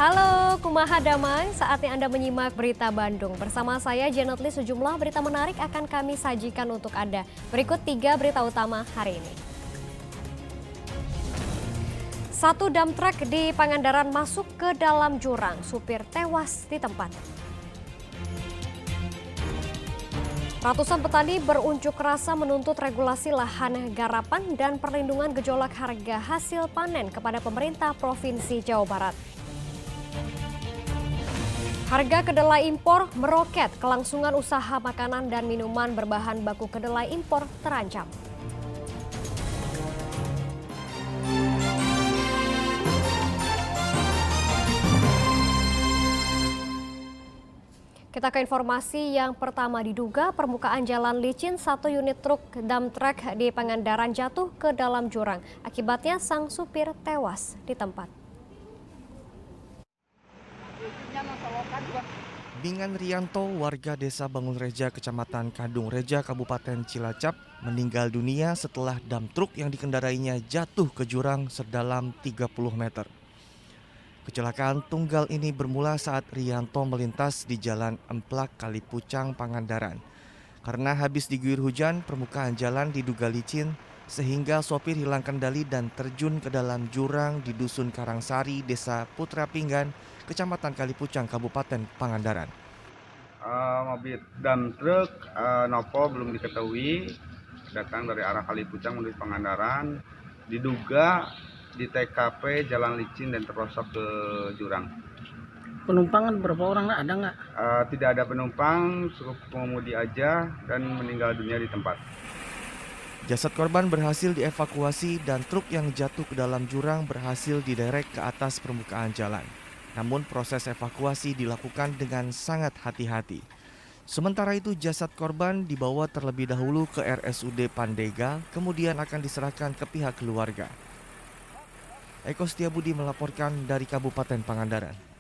Halo, kumaha damang. Saatnya Anda menyimak berita Bandung. Bersama saya Janet Lee, sejumlah berita menarik akan kami sajikan untuk Anda. Berikut 3 berita utama hari ini. Satu dump truck di Pangandaran masuk ke dalam jurang. Supir tewas di tempat. Ratusan petani berunjuk rasa menuntut regulasi lahan garapan dan perlindungan gejolak harga hasil panen kepada pemerintah Provinsi Jawa Barat. Harga kedelai impor meroket, kelangsungan usaha makanan dan minuman berbahan baku kedelai impor terancam. Kita ke informasi yang pertama. Diduga permukaan jalan licin, satu unit truk dump truck di Pangandaran jatuh ke dalam jurang. Akibatnya sang supir tewas di tempat. Bingan Rianto, warga desa Bangun Reja, Kecamatan Kadung Reja, Kabupaten Cilacap, meninggal dunia setelah dump truk yang dikendarainya jatuh ke jurang sedalam 30 meter. Kecelakaan tunggal ini bermula saat Rianto melintas di Jalan Emplak Kalipucang, Pangandaran. Karena habis diguyur hujan, permukaan jalan diduga licin, sehingga sopir hilang kendali dan terjun ke dalam jurang di Dusun Karangsari, Desa Putra Pinggan, Kecamatan Kalipucang, Kabupaten Pangandaran. Mobil dump truk nopo belum diketahui, datang dari arah Kalipucang menuju Pangandaran, diduga di TKP jalan licin dan terprosok ke jurang. Penumpangan berapa orang ada nggak? Tidak ada penumpang, cukup pengemudi aja dan meninggal dunia di tempat. Jasad korban berhasil dievakuasi dan truk yang jatuh ke dalam jurang berhasil diderek ke atas permukaan jalan. Namun proses evakuasi dilakukan dengan sangat hati-hati. Sementara itu jasad korban dibawa terlebih dahulu ke RSUD Pandega, kemudian akan diserahkan ke pihak keluarga. Eko Setiabudi melaporkan dari Kabupaten Pangandaran.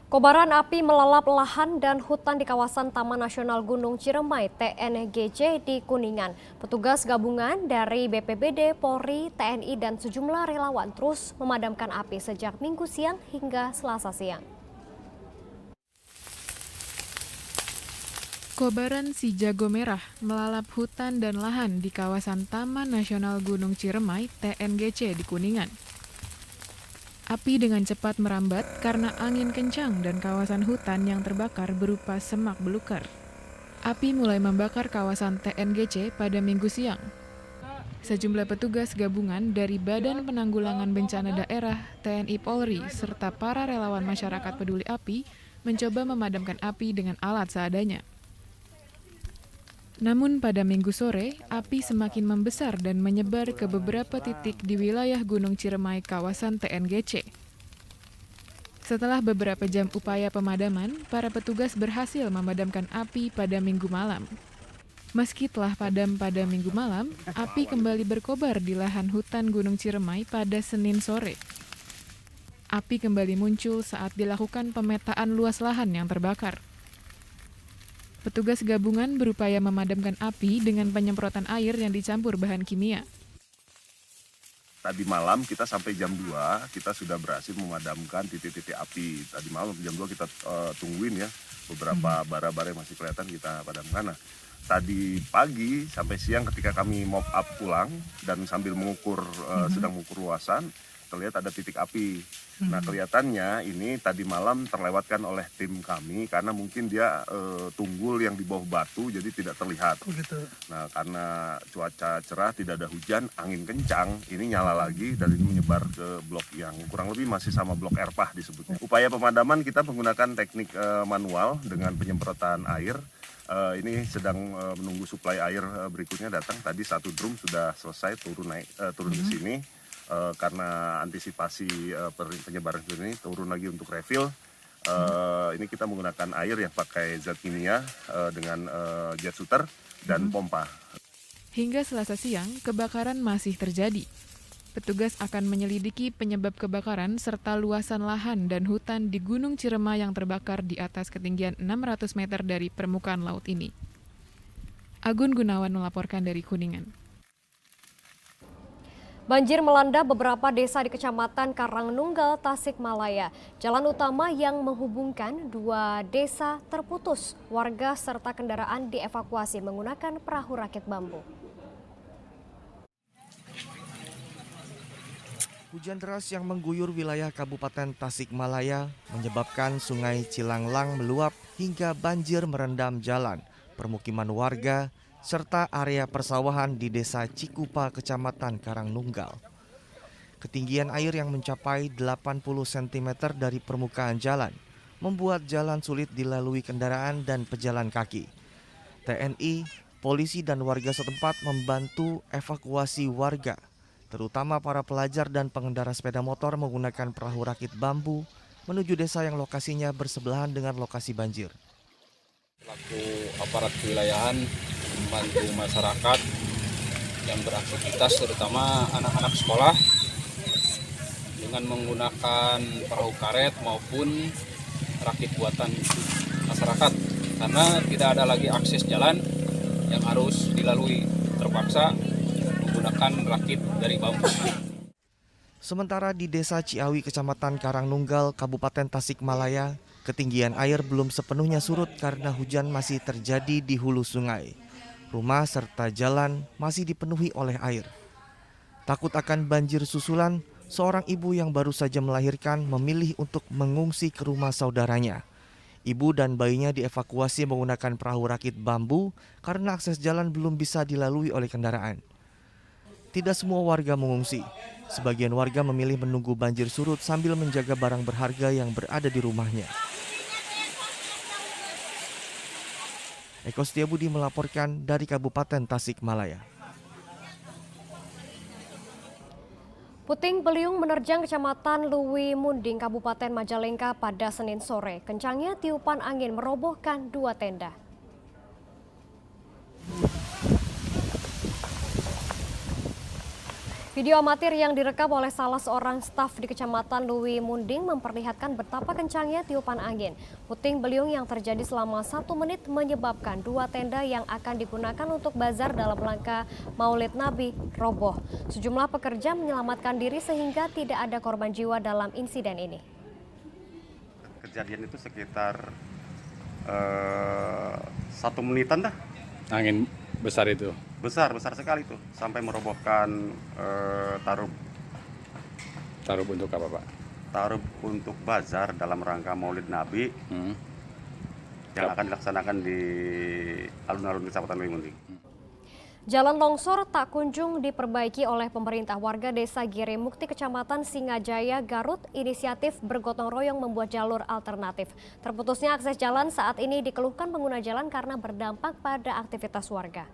Kobaran api melalap lahan dan hutan di kawasan Taman Nasional Gunung Ciremai (TNGC) di Kuningan. Petugas gabungan dari BPBD, Polri, TNI dan sejumlah relawan terus memadamkan api sejak Minggu siang hingga Selasa siang. Kobaran si jago merah melalap hutan dan lahan di kawasan Taman Nasional Gunung Ciremai (TNGC) di Kuningan. Api dengan cepat merambat karena angin kencang dan kawasan hutan yang terbakar berupa semak belukar. Api mulai membakar kawasan TNGC pada Minggu siang. Sejumlah petugas gabungan dari Badan Penanggulangan Bencana Daerah, TNI Polri, serta para relawan masyarakat peduli api mencoba memadamkan api dengan alat seadanya. Namun pada Minggu sore, api semakin membesar dan menyebar ke beberapa titik di wilayah Gunung Ciremai kawasan TNGC. Setelah beberapa jam upaya pemadaman, para petugas berhasil memadamkan api pada Minggu malam. Meski telah padam pada Minggu malam, api kembali berkobar di lahan hutan Gunung Ciremai pada Senin sore. Api kembali muncul saat dilakukan pemetaan luas lahan yang terbakar. Petugas gabungan berupaya memadamkan api dengan penyemprotan air yang dicampur bahan kimia. Tadi malam kita sampai jam 2, kita sudah berhasil memadamkan titik-titik api. Tadi malam jam 2 kita tungguin ya, beberapa bara-bara yang masih kelihatan kita padamkan. Nah, tadi pagi sampai siang ketika kami mop up pulang dan sambil mengukur, sedang mengukur luasan, terlihat ada titik api. Nah, kelihatannya ini tadi malam terlewatkan oleh tim kami karena mungkin dia tunggul yang di bawah batu jadi tidak terlihat. Nah, karena cuaca cerah, tidak ada hujan, angin kencang, ini nyala lagi dan ini menyebar ke blok yang kurang lebih masih sama blok Erpah disebutnya. Upaya pemadaman kita menggunakan teknik manual dengan penyemprotan air. Ini sedang menunggu suplai air berikutnya datang. Tadi satu drum sudah selesai turun ke sini. Karena antisipasi penyebaran ini turun lagi untuk refill. Ini kita menggunakan air yang pakai zat kimia dengan jet shooter dan pompa. Hingga Selasa siang, kebakaran masih terjadi. Petugas akan menyelidiki penyebab kebakaran serta luasan lahan dan hutan di Gunung Ciremai yang terbakar di atas ketinggian 600 meter dari permukaan laut ini. Agun Gunawan melaporkan dari Kuningan. Banjir melanda beberapa desa di Kecamatan Karangnunggal, Tasikmalaya. Jalan utama yang menghubungkan dua desa terputus. Warga serta kendaraan dievakuasi menggunakan perahu rakit bambu. Hujan deras yang mengguyur wilayah Kabupaten Tasikmalaya menyebabkan Sungai Cilanglang meluap hingga banjir merendam jalan, permukiman warga, serta area persawahan di Desa Cikupa, Kecamatan Karangnunggal. Ketinggian air yang mencapai 80 cm dari permukaan jalan membuat jalan sulit dilalui kendaraan dan pejalan kaki. TNI, polisi dan warga setempat membantu evakuasi warga, terutama para pelajar dan pengendara sepeda motor menggunakan perahu rakit bambu menuju desa yang lokasinya bersebelahan dengan lokasi banjir. Pelaku aparat kewilayahan membantu masyarakat yang beraktivitas, terutama anak-anak sekolah, dengan menggunakan perahu karet maupun rakit buatan masyarakat, karena tidak ada lagi akses jalan yang harus dilalui, terpaksa menggunakan rakit dari bambu. Sementara di Desa Ciawi, Kecamatan Karangnunggal, Kabupaten Tasikmalaya, ketinggian air belum sepenuhnya surut karena hujan masih terjadi di hulu sungai. Rumah serta jalan masih dipenuhi oleh air. Takut akan banjir susulan, seorang ibu yang baru saja melahirkan memilih untuk mengungsi ke rumah saudaranya. Ibu dan bayinya dievakuasi menggunakan perahu rakit bambu karena akses jalan belum bisa dilalui oleh kendaraan. Tidak semua warga mengungsi. Sebagian warga memilih menunggu banjir surut sambil menjaga barang berharga yang berada di rumahnya. Eko Setiabudi melaporkan dari Kabupaten Tasikmalaya. Puting beliung menerjang Kecamatan Luwi Munding, Kabupaten Majalengka pada Senin sore. Kencangnya tiupan angin merobohkan dua tenda. Video amatir yang direkam oleh salah seorang staf di Kecamatan Luwi Munding memperlihatkan betapa kencangnya tiupan angin. Puting beliung yang terjadi selama 1 menit menyebabkan dua tenda yang akan digunakan untuk bazar dalam rangka Maulid Nabi roboh. Sejumlah pekerja menyelamatkan diri sehingga tidak ada korban jiwa dalam insiden ini. Kejadian itu sekitar 1 menitan dah. Angin besar itu. Besar sekali tuh, sampai merobohkan tarub Untuk apa, Pak? tarub untuk bazar dalam rangka Maulid Nabi yang akan dilaksanakan di alun-alun Kecamatan Luwi Munding. Jalan longsor tak kunjung diperbaiki oleh pemerintah. Warga Desa Girimukti, Kecamatan Singajaya, Garut, inisiatif bergotong royong membuat jalur alternatif. Terputusnya akses jalan saat ini dikeluhkan pengguna jalan karena berdampak pada aktivitas warga.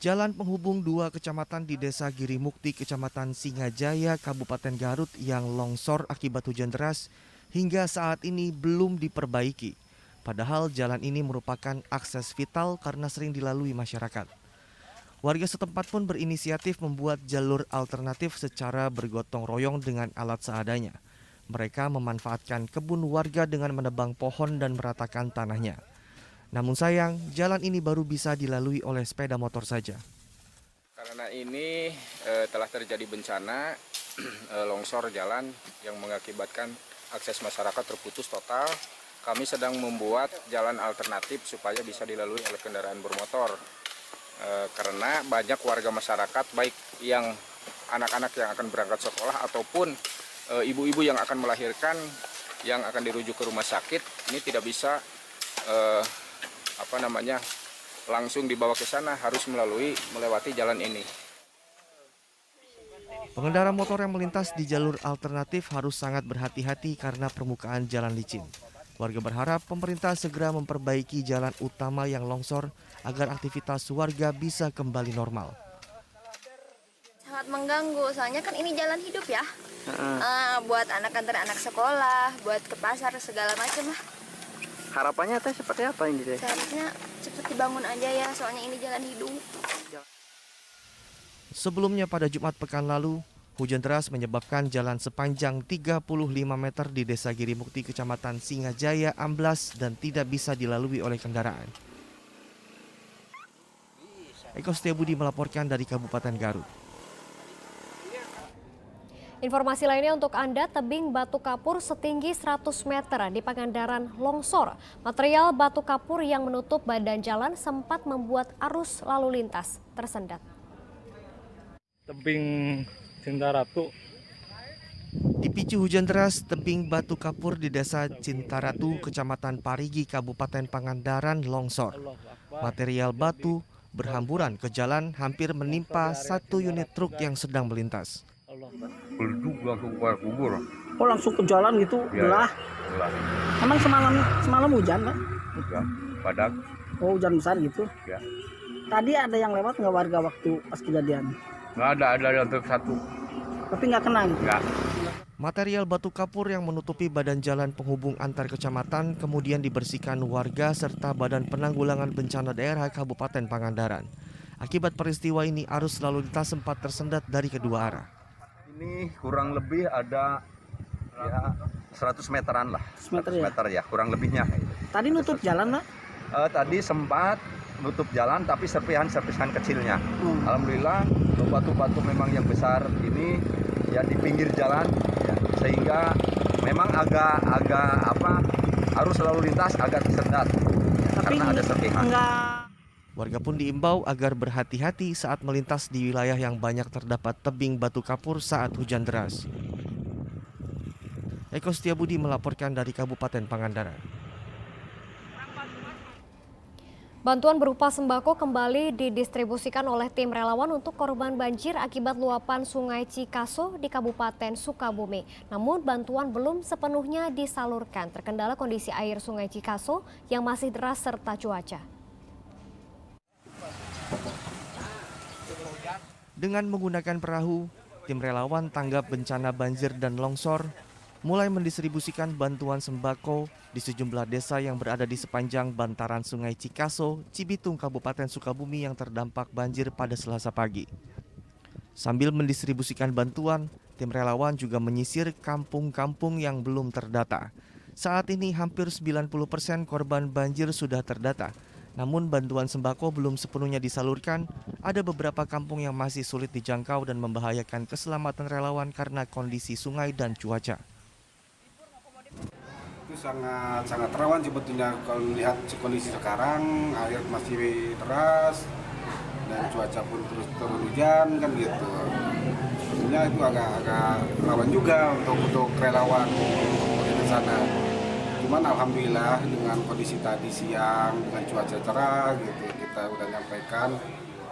Jalan penghubung dua kecamatan di Desa Girimukti, Kecamatan Singajaya, Kabupaten Garut yang longsor akibat hujan deras hingga saat ini belum diperbaiki. Padahal jalan ini merupakan akses vital karena sering dilalui masyarakat. Warga setempat pun berinisiatif membuat jalur alternatif secara bergotong royong dengan alat seadanya. Mereka memanfaatkan kebun warga dengan menebang pohon dan meratakan tanahnya. Namun sayang, jalan ini baru bisa dilalui oleh sepeda motor saja. Karena ini telah terjadi bencana longsor jalan yang mengakibatkan akses masyarakat terputus total. Kami sedang membuat jalan alternatif supaya bisa dilalui oleh kendaraan bermotor. Karena banyak warga masyarakat, baik yang anak-anak yang akan berangkat sekolah ataupun ibu-ibu yang akan melahirkan, yang akan dirujuk ke rumah sakit, ini tidak bisa langsung dibawa ke sana, harus melewati jalan ini. Pengendara motor yang melintas di jalur alternatif harus sangat berhati-hati karena permukaan jalan licin. Warga berharap pemerintah segera memperbaiki jalan utama yang longsor agar aktivitas warga bisa kembali normal. Sangat mengganggu, soalnya kan ini jalan hidup ya. Buat anak sekolah, buat ke pasar segala macam lah. Harapannya teh seperti apa ini teh? Seharusnya cepat dibangun aja ya, soalnya ini jalan hidup. Sebelumnya pada Jumat pekan lalu, hujan deras menyebabkan jalan sepanjang 35 meter di Desa Girimukti, Kecamatan Singajaya amblas dan tidak bisa dilalui oleh kendaraan. Eko Setiabudi melaporkan dari Kabupaten Garut. Informasi lainnya untuk Anda, tebing batu kapur setinggi 100 meter di Pangandaran longsor. Material batu kapur yang menutup badan jalan sempat membuat arus lalu lintas tersendat. Tebing Cintaratu. Dipicu hujan deras, tebing batu kapur di Desa Cintaratu, Kecamatan Parigi, Kabupaten Pangandaran longsor. Material batu berhamburan ke jalan hampir menimpa satu unit truk yang sedang melintas. Oh langsung ke jalan gitu, belah. Emang semalam hujan Pak? Hujan, padat. Oh hujan besar gitu? Ya. Tadi ada yang lewat nggak warga waktu pas kejadian? Nggak ada truk satu. Tapi nggak kena gitu? Nggak. Material batu kapur yang menutupi badan jalan penghubung antar kecamatan kemudian dibersihkan warga serta Badan Penanggulangan Bencana Daerah Kabupaten Pangandaran. Akibat peristiwa ini arus lalu lintas sempat tersendat dari kedua arah. Ini kurang lebih ada ya 100 meteran lah. 100 meter ya, kurang lebihnya. Tadi nutup jalan Pak? Tadi sempat nutup jalan tapi serpihan-serpihan kecilnya. Alhamdulillah batu-batu memang yang besar ini ya di pinggir jalan ya, sehingga memang agak arus lalu lintas agak tersendat ya, karena ada serpihan. Warga pun diimbau agar berhati-hati saat melintas di wilayah yang banyak terdapat tebing batu kapur saat hujan deras. Eko Setiabudi melaporkan dari Kabupaten Pangandaran. Bantuan berupa sembako kembali didistribusikan oleh tim relawan untuk korban banjir akibat luapan Sungai Cikaso di Kabupaten Sukabumi. Namun bantuan belum sepenuhnya disalurkan terkendala kondisi air Sungai Cikaso yang masih deras serta cuaca. Dengan menggunakan perahu, tim relawan tanggap bencana banjir dan longsor mulai mendistribusikan bantuan sembako di sejumlah desa yang berada di sepanjang bantaran Sungai Cikaso, Cibitung, Kabupaten Sukabumi yang terdampak banjir pada Selasa pagi. Sambil mendistribusikan bantuan, tim relawan juga menyisir kampung-kampung yang belum terdata. Saat ini hampir 90% korban banjir sudah terdata. Namun bantuan sembako belum sepenuhnya disalurkan, ada beberapa kampung yang masih sulit dijangkau dan membahayakan keselamatan relawan karena kondisi sungai dan cuaca. Itu sangat rawan sebetulnya kalau melihat kondisi sekarang, air masih deras dan cuaca pun terus turun hujan kan gitu. Sebenarnya itu agak rawan juga untuk relawan di sana. Cuman alhamdulillah dengan kondisi tadi siang dengan cuaca cerah gitu, kita udah nyampaikan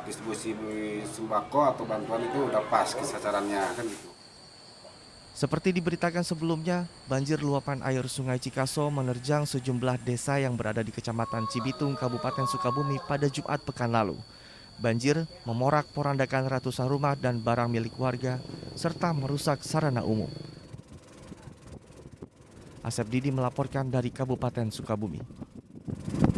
distribusi sembako atau bantuan itu udah pas sasarannya kan gitu. Seperti diberitakan sebelumnya, banjir luapan air Sungai Cikaso menerjang sejumlah desa yang berada di Kecamatan Cibitung, Kabupaten Sukabumi pada Jumat pekan lalu. Banjir memorak-porandakan ratusan rumah dan barang milik warga serta merusak sarana umum. Asep Didi melaporkan dari Kabupaten Sukabumi.